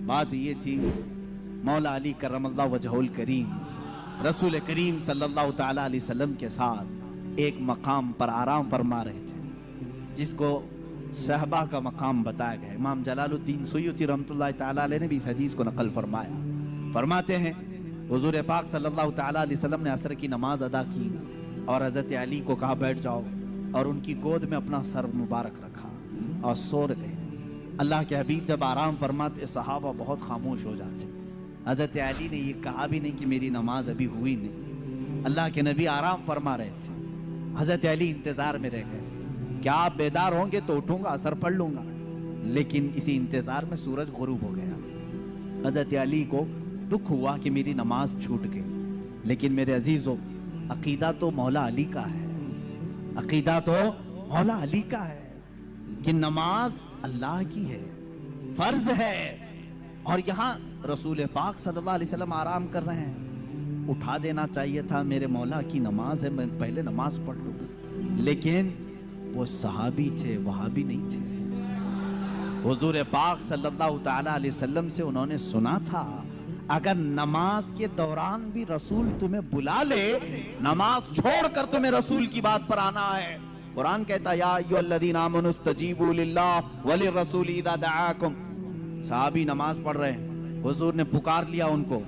بات یہ تھی مولا علی کرم اللہ وجہہ کریم رسول کریم صلی اللہ تعالیٰ علیہ وسلم کے ساتھ ایک مقام پر آرام فرما رہے تھے جس کو صحبہ کا مقام بتایا گیا. امام جلال الدین سیوطی رحمۃ اللہ تعالیٰ علیہ نے بھی اس حدیث کو نقل فرمایا. فرماتے ہیں حضور پاک صلی اللہ تعالیٰ علیہ وسلم نے عصر کی نماز ادا کی اور حضرت علی کو کہا بیٹھ جاؤ اور ان کی گود میں اپنا سر مبارک رکھا اور سو گئے. اللہ کے حبیب جب آرام فرماتے صحابہ بہت خاموش ہو جاتے. حضرت علی نے یہ کہا بھی نہیں کہ میری نماز ابھی ہوئی نہیں. اللہ کے نبی آرام فرما رہے تھے. حضرت علی انتظار میں رہ گئے. کیا آپ بیدار ہوں گے تو اٹھوں گا اثر پڑھ لوں گا. لیکن اسی انتظار میں سورج غروب ہو گیا. حضرت علی کو دکھ ہوا کہ میری نماز چھوٹ گئی. لیکن میرے عزیزو عقیدہ تو مولا علی کا ہے. عقیدہ تو مولا علی کا ہے کہ نماز اللہ کی ہے, فرض ہے. اور یہاں رسول پاک صلی اللہ علیہ وسلم آرام کر رہے ہیں. اٹھا دینا چاہیے تھا میرے مولا کی نماز ہے میں پہلے نماز پڑھ لوں. لیکن وہ صحابی تھے وہابی نہیں تھے. حضور پاک صلی اللہ تعالیٰ علیہ وسلم سے انہوں نے سنا تھا اگر نماز کے دوران بھی رسول تمہیں بلا لے نماز چھوڑ کر تمہیں رسول کی بات پر آنا ہے. قرآن کہتا یا ایھا الذین آمنوا استجیبوا للہ وللرسول اذا دعاکم. صحابی نماز پڑھ رہے ہیں, حضور نے پکار لیا ان کو,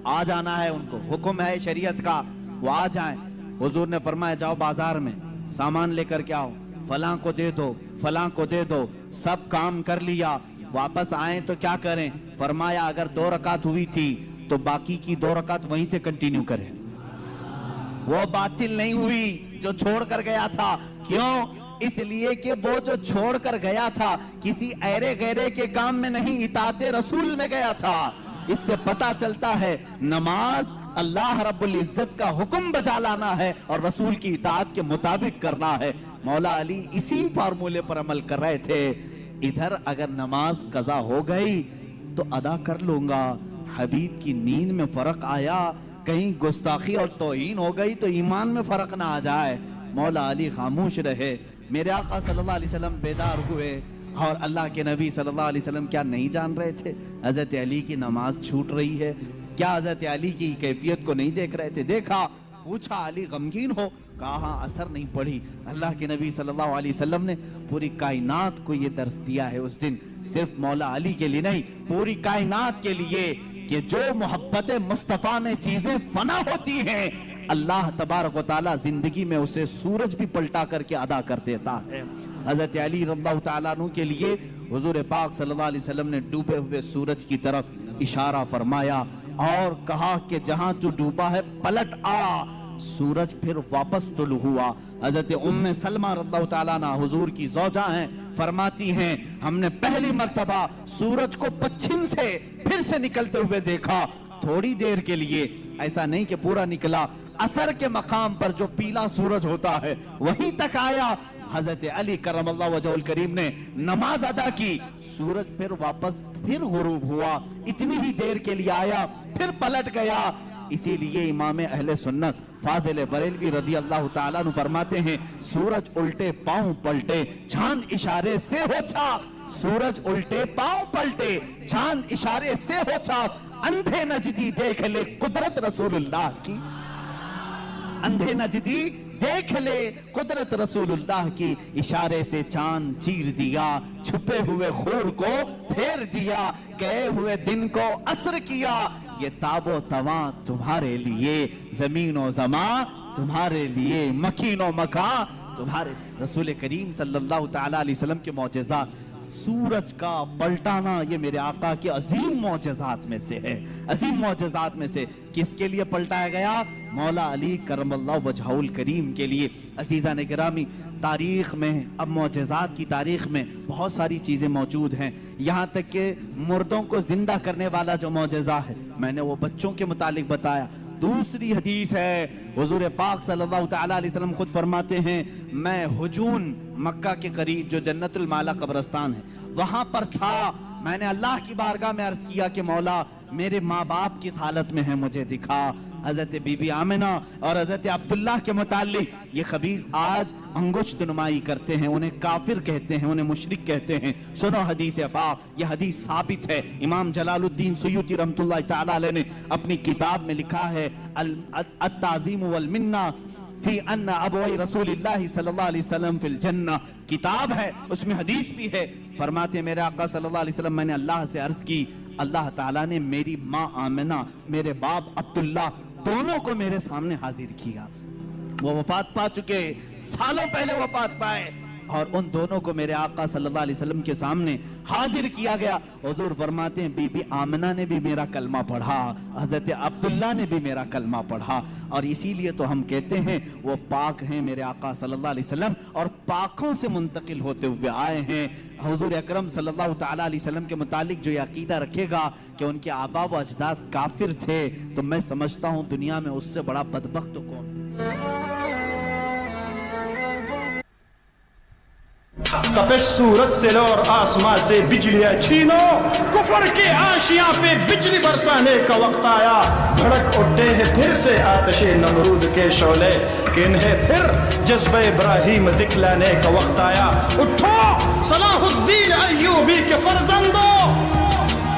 آ جانا ہے, ان کو حکم ہے شریعت کا, وہ آ جائیں. حضور نے فرمایا جاؤ بازار میں سامان لے کر کے آؤ, فلاں کو دے دو فلاں کو دے دو. سب کام کر لیا, واپس آئیں تو کیا کریں؟ فرمایا اگر 2 رکعت ہوئی تھی تو باقی کی 2 رکعت وہیں سے کنٹینیو کریں. وہ باطل نہیں ہوئی جو چھوڑ کر گیا تھا. کیوں؟ اس لیے کہ وہ جو چھوڑ کر گیا تھا کسی ایرے غیرے کے کام میں نہیں, اطاعت رسول میں گیا تھا. اس سے پتا چلتا ہے نماز اللہ رب العزت کا حکم بجا لانا ہے اور رسول کی اطاعت کے مطابق کرنا ہے. مولا علی اسی فارمولے پر عمل کر رہے تھے. ادھر اگر نماز قضا ہو گئی تو ادا کر لوں گا. حبیب کی نیند میں فرق آیا, کہیں گستاخی اور توہین ہو گئی تو ایمان میں فرق نہ آ جائے. مولا علی خاموش رہے. میرے آقا صلی اللہ علیہ وسلم بیدار ہوئے اور اللہ کے نبی صلی اللہ علیہ وسلم کیا نہیں جان رہے تھے حضرت علی کی نماز چھوٹ رہی ہے؟ کیا حضرت علی کی کیفیت کو نہیں دیکھ رہے تھے؟ دیکھا, پوچھا علی غمگین ہو؟ کہا اثر نہیں پڑی. اللہ کے نبی صلی اللہ علیہ وسلم نے پوری کائنات کو یہ درس دیا ہے اس دن, صرف مولا علی کے لیے نہیں پوری کائنات کے لیے, کہ جو محبت مصطفیٰ میں چیزیں فنا ہوتی ہیں اللہ تبارک و تعالیٰ زندگی میں اسے سورج بھی پلٹا کر کے ادا کر دیتا ہے. حضرت علی رضی اللہ تعالیٰ عنہ کے لیے حضور پاک صلی اللہ علیہ وسلم نے ڈوبے ہوئے سورج کی طرف اشارہ فرمایا اور کہا کہ جہاں جو ڈوبا ہے پلٹ آ. سورج پھر واپس طلوع ہوا. حضرت ام سلمہ رضی اللہ تعالیٰ عنہ حضور کی زوجہ ہیں, فرماتی ہیں ہم نے پہلی مرتبہ سورج کو پچھم سے پھر سے نکلتے ہوئے دیکھا. تھوڑی دیر کے لیے, ایسا نہیں کہ پورا نکلا, عصر کے مقام پر جو پیلا سورج ہوتا ہے وہیں تک آیا. حضرت علی کرم اللہ وجہہ الکریم نے نماز ادا کی, سورج پھر واپس پھر غروب ہوا, اتنی ہی دیر کے لیے آیا پھر پلٹ گیا. اسی لیے امام اہل سنت فاضل بریلوی رضی اللہ تعالیٰ عنہ فرماتے ہیں سورج الٹے پاؤں پلٹے چاند اشارے سے ہو چاک. سورج الٹے پاؤں پلٹے چاند اشارے سے ہو چاک. اندھے نجدی دیکھ لے قدرت رسول اللہ کی, اندھے نجدی دیکھ لے قدرت رسول اللہ کی. اشارے سے چاند چیر دیا, چھپے ہوئے خور کو پھیر دیا, گئے ہوئے دن کو عصر کیا. یہ تاب و تواں تمہارے لیے, زمین و زمان تمہارے لیے, مکین و مکان تمہارے. رسول کریم صلی اللہ تعالیٰ علیہ وسلم کے معجزات, سورج کا پلٹانا یہ میرے آقا کے عظیم معجزات میں سے ہے, عظیم معجزات میں سے. کس کے لیے پلٹایا گیا؟ مولا علی کرم اللہ وجہہ الکریم کے لیے. عزیزان گرامی, تاریخ میں اب معجزات کی تاریخ میں بہت ساری چیزیں موجود ہیں, یہاں تک کہ مردوں کو زندہ کرنے والا جو معجزہ ہے میں نے وہ بچوں کے متعلق بتایا. دوسری حدیث ہے حضور پاک صلی اللہ تعالیٰ علیہ وسلم خود فرماتے ہیں میں ہجون مکہ کے قریب جو جنت المالا قبرستان ہے وہاں پر تھا. میں نے اللہ کی بارگاہ میں عرض کیا کہ مولا میرے ماں باپ کس حالت میں ہیں مجھے دکھا. حضرت بی بی آمنہ اور حضرت عبداللہ کے متعلق یہ خبیث آج انگشت نمائی کرتے ہیں, انہیں کافر کہتے ہیں, انہیں مشرک کہتے ہیں. سنو حدیث پاک, یہ حدیث ثابت ہے. امام جلال الدین سیوطی رحمۃ اللہ تعالی علیہ نے اپنی کتاب میں لکھا ہے التعظیم والمنہ فی ان ابوئی رسول اللہ صلی اللہ علیہ وسلم فی الجنہ. کتاب ہے, اس میں حدیث بھی ہے. فرماتے ہیں میرے آقا صلی اللہ علیہ وسلم, میں نے اللہ سے عرض کی, اللہ تعالیٰ نے میری ماں آمنہ, میرے باپ عبداللہ, دونوں کو میرے سامنے حاضر کیا. وہ وفات پا چکے, سالوں پہلے وفات پائے, اور ان دونوں کو میرے آقا صلی اللہ علیہ وسلم کے سامنے حاضر کیا گیا. حضور فرماتے ہیں بی بی آمنہ نے بھی میرا کلمہ پڑھا, حضرت عبداللہ نے بھی میرا کلمہ پڑھا, اور اسی لیے تو ہم کہتے ہیں وہ پاک ہیں میرے آقا صلی اللہ علیہ وسلم, اور پاکوں سے منتقل ہوتے ہوئے آئے ہیں. حضور اکرم صلی اللہ تعالیٰ علیہ وسلم کے متعلق جو یہ عقیدہ رکھے گا کہ ان کے آبا و اجداد کافر تھے, تو میں سمجھتا ہوں دنیا میں اس سے بڑا بدبخت کون. تپش سورج سے لو اور آسمان سے بجلیاں چھینو, کفر کے آشیاں پہ بجلی برسانے کا وقت آیا. بھڑک اٹھے ہیں پھر سے آتش نمرود کے شعلے, کہ انہیں پھر جذبہ ابراہیم دکھلانے کا وقت آیا. اٹھو صلاح الدین ایوبی کے فرزندوں,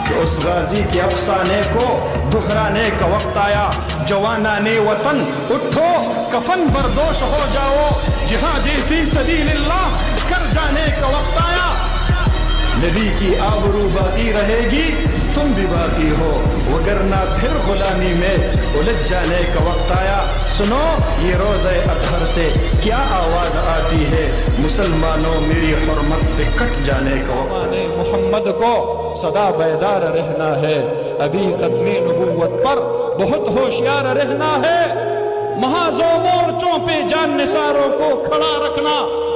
کہ اس غازی کے افسانے کو دہرانے کا وقت آیا. جوانان وطن اٹھو, کفن بردوش ہو جاؤ, جہادی فی سبیل اللہ کر جانے کا وقت آیا. نبی کی آبرو باقی رہے گی, تم بھی باقی ہو, وگرنہ پھر غلامی میں الجھ جانے کا وقت آیا. سنو یہ روزہ اطہر سے کیا آواز آتی ہے, مسلمانوں میری حرمت پہ کٹ جانے کا وقت. محمد کو سدا بیدار رہنا ہے, ابھی ختم نبوت پر بہت ہوشیار رہنا ہے. محاذ و مورچوں پہ جان نثاروں کو کھڑا رکھنا,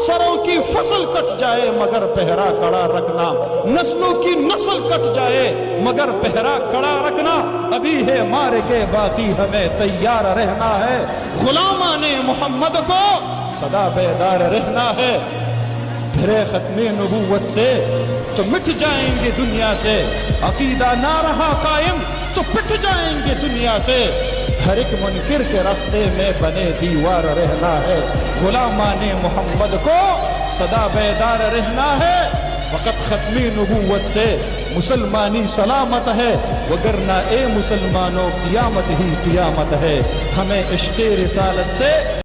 سروں کی فصل کٹ جائے مگر پہرا کڑا رکھنا, نسلوں کی نسل کٹ جائے مگر پہرا کڑا رکھنا. ابھی ہے مار کے باقی ہمیں تیار رہنا ہے, غلامان محمد کو سدا بیدار رہنا ہے. پھرے ختم نبوت سے تو مٹ جائیں گے دنیا سے, عقیدہ نہ رہا قائم تو پٹ جائیں گے دنیا سے. ہر ایک منکر کے راستے میں بنے دیوار رہنا ہے, غلامان محمد کو سدا بیدار رہنا ہے. وقت ختمی نبوت سے مسلمانی سلامت ہے, وگرنہ اے مسلمانوں قیامت ہی قیامت ہے. ہمیں عشق رسالت سے